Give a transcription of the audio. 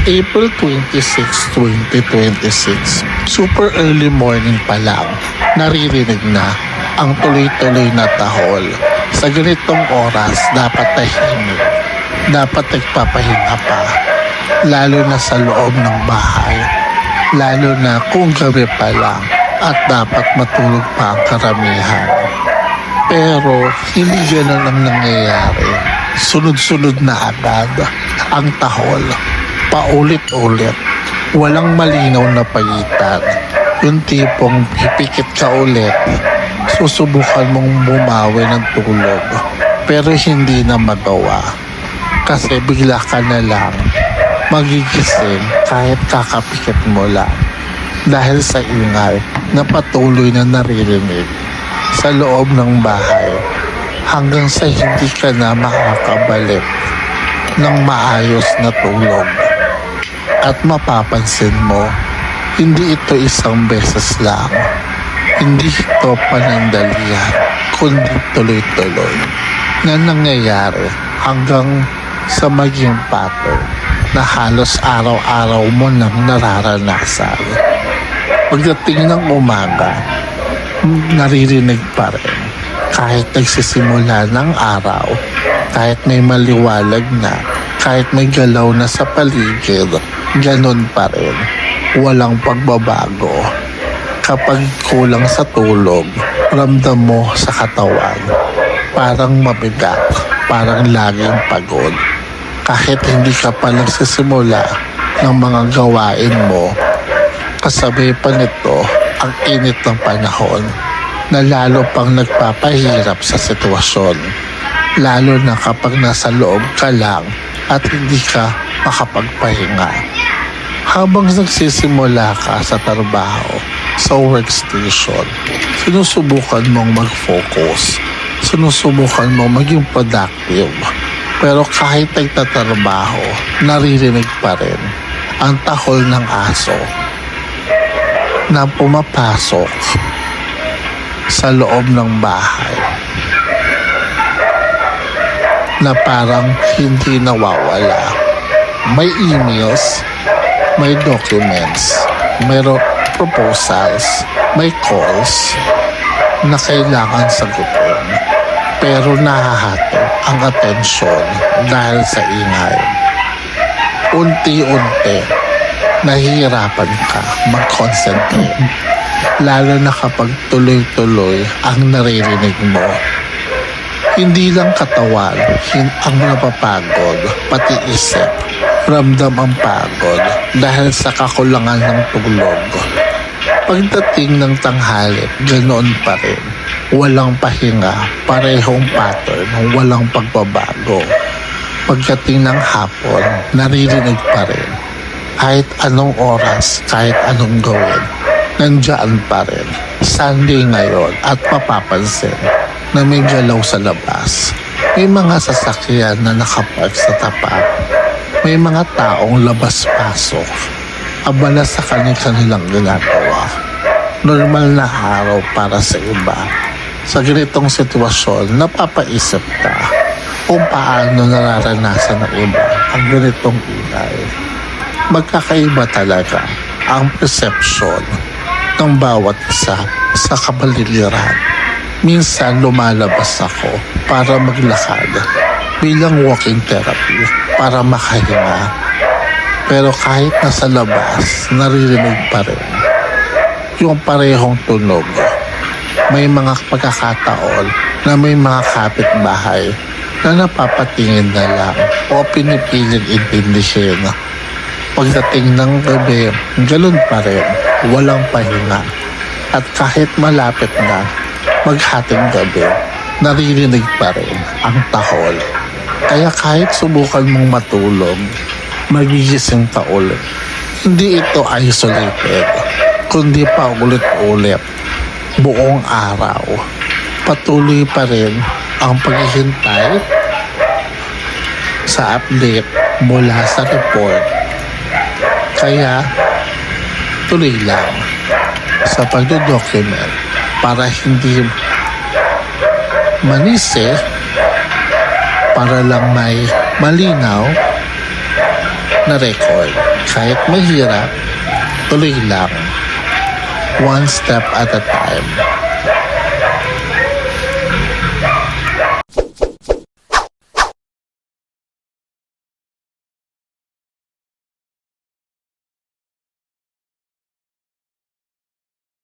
April 26, 2026. Super early morning pa lang, naririnig na ang tuloy-tuloy na tahol. Sa ganitong oras, dapat tahimik. Dapat nagpapahinga pa. Lalo na sa loob ng bahay. Lalo na kung gabi pa lang at dapat matulog pa ang karamihan. Pero hindi ganun ang nangyayari. Sunod-sunod na agad ang tahol. Paulit-ulit. Walang malinaw na pagitan. Yung tipong pipikit ka ulit, susubukan mong bumawi ng tulog. Pero hindi na magawa. Kasi bigla ka na lang magigising kahit kakapikit mo lang. Dahil sa ingay na patuloy na naririnig sa loob ng bahay hanggang sa hindi ka na makakabalik ng maayos na tulog. At mapapansin mo, hindi ito isang beses lang. Hindi ito panandalian, kundi tuloy-tuloy na nangyayari hanggang sa maging pattern na halos araw-araw mo nang nararanasan. Pagdating ng umaga, naririnig pa rin. Kahit nagsisimula ng araw, kahit may maliwalag na, kahit may galaw na sa paligid, ganun pa rin. Walang pagbabago. Kapag kulang sa tulog, ramdam mo sa katawan. Parang mabigat, parang laging pagod. Kahit hindi ka pa nagsisimula ng mga gawain mo, kasabay pa nito ang init ng panahon na lalo pang nagpapahirap sa sitwasyon. Lalo na kapag nasa loob ka lang at hindi ka makapagpahinga. Habang nagsisimula ka sa trabaho, sa workstation, sinusubukan mong mag-focus. Sinusubukan mong maging productive. Pero kahit nagtatrabaho, naririnig pa rin ang tahol ng aso na pumapasok sa loob ng bahay na parang hindi nawawala. May emails, may documents, may proposals, may calls na kailangan sagutin. Pero nahahato ang atensyon dahil sa ingay. Unti-unti, nahihirapan ka mag-concentrate. Lalo na kapag tuloy-tuloy ang naririnig mo. Hindi lang katawan ang napapagod, pati isip. Ramdam ang pagod dahil sa kakulangan ng tulog. Pagdating ng tanghali, ganoon pa rin. Walang pahinga, parehong pattern, walang pagbabago. Pagdating ng hapon, naririnig pa rin. Kahit anong oras, kahit anong gawin, nandiyan pa rin. Sunday ngayon at mapapansin na may galaw sa labas. May mga sasakyan na nakapark sa tapat. May mga taong labas-pasok. Abala sa kanilang ginagawa. Normal na araw para sa iba. Sa ganitong sitwasyon, napapaisip ka kung paano nararanasan ng iba ang ganitong ingay. Magkakaiba talaga ang perception ng bawat isa sa kapaligiran. Minsan lumalabas ako para maglakad bilang walking therapy para makahinga. Pero kahit nasa labas, naririnig pa rin yung parehong tunog. May mga pagkakataon na may mga kapitbahay na napapatingin na lang o pinipiling intindihin. Pagdating ng gabi, ganun pa rin, walang pahinga. At kahit malapit na maghating gabi, naririnig pa rin ang tahol. Kaya kahit subukan mong matulog, magigising ka ulit. Hindi ito isolated, kundi pa ulit-ulit. Buong araw, patuloy pa rin ang paghihintay sa update mula sa report. Kaya tuloy lang sa pagdodocument para hindi manisi, para lang may malinaw na record. Kahit mahirap, tuloy lang. One step at a time.